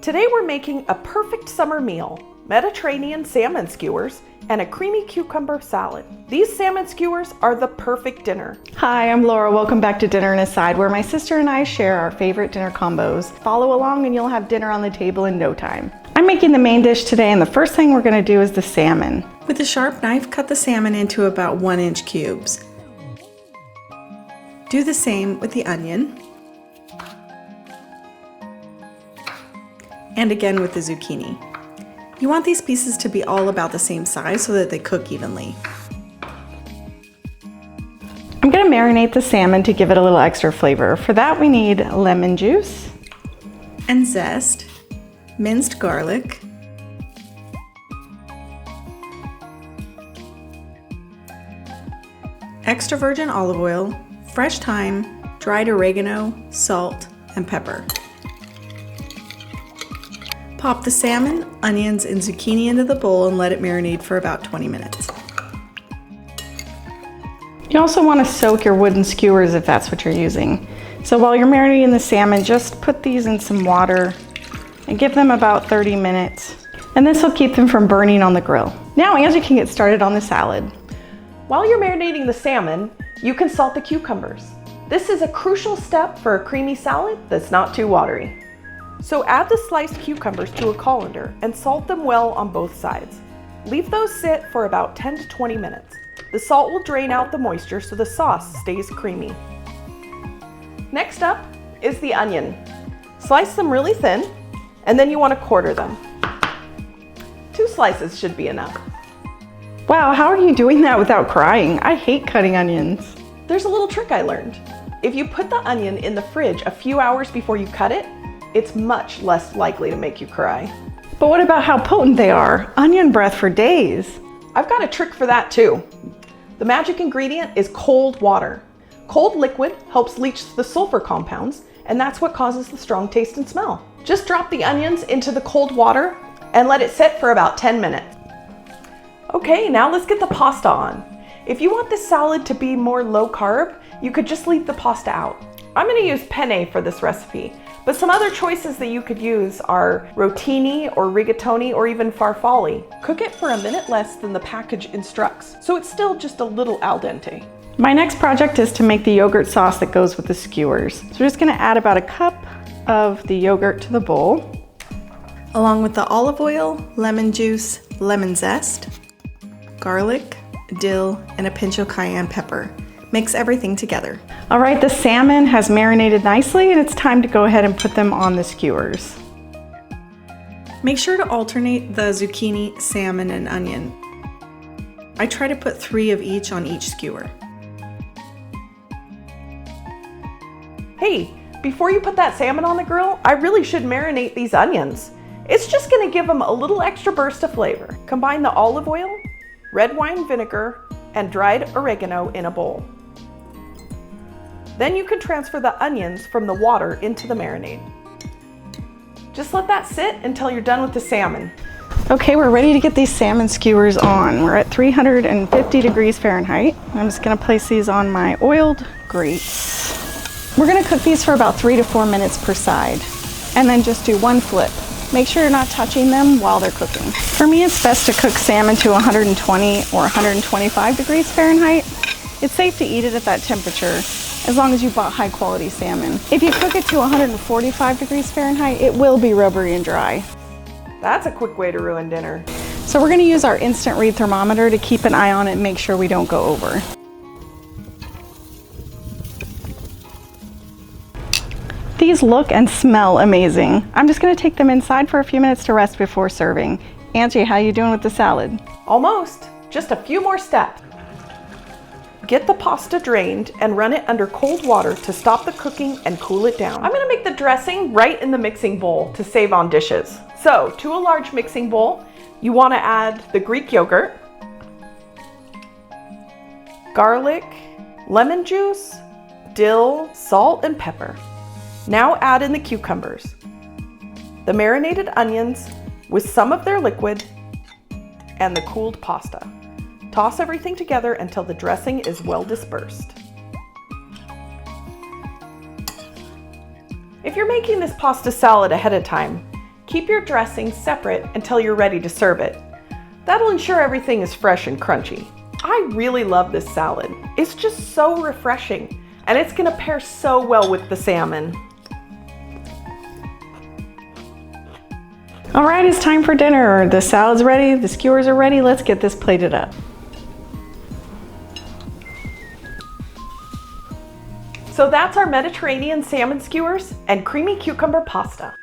Today we're making a perfect summer meal, Mediterranean salmon skewers and a creamy cucumber salad. These salmon skewers are the perfect dinner. Hi, I'm Laura. Welcome back to Dinner and Aside, where my sister and I share our favorite dinner combos. Follow along and you'll have dinner on the table in no time. I'm making the main dish today, and the first thing we're going to do is the salmon. With a sharp knife, cut the salmon into about 1-inch cubes. Do the same with the onion. And again with the zucchini. You want these pieces to be all about the same size so that they cook evenly. I'm going to marinate the salmon to give it a little extra flavor. For that we need lemon juice and zest, minced garlic, extra virgin olive oil, fresh thyme, dried oregano, salt, and pepper. Pop the salmon, onions, and zucchini into the bowl and let it marinate for about 20 minutes. You also want to soak your wooden skewers if that's what you're using. So while you're marinating the salmon, just put these in some water and give them about 30 minutes. And this will keep them from burning on the grill. Now Angie can get started on the salad. While you're marinating the salmon, you can salt the cucumbers. This is a crucial step for a creamy salad that's not too watery. So add the sliced cucumbers to a colander and salt them well on both sides. Leave those sit for about 10 to 20 minutes. The salt will drain out the moisture so the sauce stays creamy. Next up is the onion. Slice them really thin, and then you want to quarter them. 2 slices should be enough. Wow, how are you doing that without crying? I hate cutting onions. There's a little trick I learned. If you put the onion in the fridge a few hours before you cut it, it's much less likely to make you cry. But what about how potent they are? Onion breath for days. I've got a trick for that too. The magic ingredient is cold water. Cold liquid helps leach the sulfur compounds, and that's what causes the strong taste and smell. Just drop the onions into the cold water and let it sit for about 10 minutes. Okay, now let's get the pasta on. If you want this salad to be more low carb, you could just leave the pasta out. I'm going to use penne for this recipe, but some other choices that you could use are rotini or rigatoni or even farfalle. Cook it for a minute less than the package instructs, so it's still just a little al dente. My next project is to make the yogurt sauce that goes with the skewers. So we're just going to add about a cup of the yogurt to the bowl, along with the olive oil, lemon juice, lemon zest, garlic, dill, and a pinch of cayenne pepper. Mix everything together. All right, the salmon has marinated nicely, and it's time to go ahead and put them on the skewers. Make sure to alternate the zucchini, salmon, and onion. I try to put 3 of each on each skewer. Hey, before you put that salmon on the grill, I really should marinate these onions. It's just gonna give them a little extra burst of flavor. Combine the olive oil, red wine vinegar, and dried oregano in a bowl. Then you can transfer the onions from the water into the marinade. Just let that sit until you're done with the salmon. Okay, we're ready to get these salmon skewers on. We're at 350 degrees Fahrenheit. I'm just gonna place these on my oiled grates. We're gonna cook these for about 3 to 4 minutes per side, and then just do 1 flip. Make sure you're not touching them while they're cooking. For me, it's best to cook salmon to 120 or 125 degrees Fahrenheit. It's safe to eat it at that temperature as long as you bought high quality salmon. If you cook it to 145 degrees Fahrenheit, it will be rubbery and dry. That's a quick way to ruin dinner. So we're gonna use our instant read thermometer to keep an eye on it and make sure we don't go over. These look and smell amazing. I'm just gonna take them inside for a few minutes to rest before serving. Angie, how you doing with the salad? Almost, just a few more steps. Get the pasta drained and run it under cold water to stop the cooking and cool it down. I'm gonna make the dressing right in the mixing bowl to save on dishes. So, to a large mixing bowl, you wanna add the Greek yogurt, garlic, lemon juice, dill, salt, and pepper. Now add in the cucumbers, the marinated onions with some of their liquid, and the cooled pasta. Toss everything together until the dressing is well dispersed. If you're making this pasta salad ahead of time, Keep your dressing separate until you're ready to serve it. That'll ensure everything is fresh and crunchy. I really love this salad. It's just so refreshing, and it's gonna pair so well with the salmon. All right, it's time for dinner. The salad's ready, the skewers are ready. Let's get this plated up. So that's our Mediterranean salmon skewers and creamy cucumber pasta.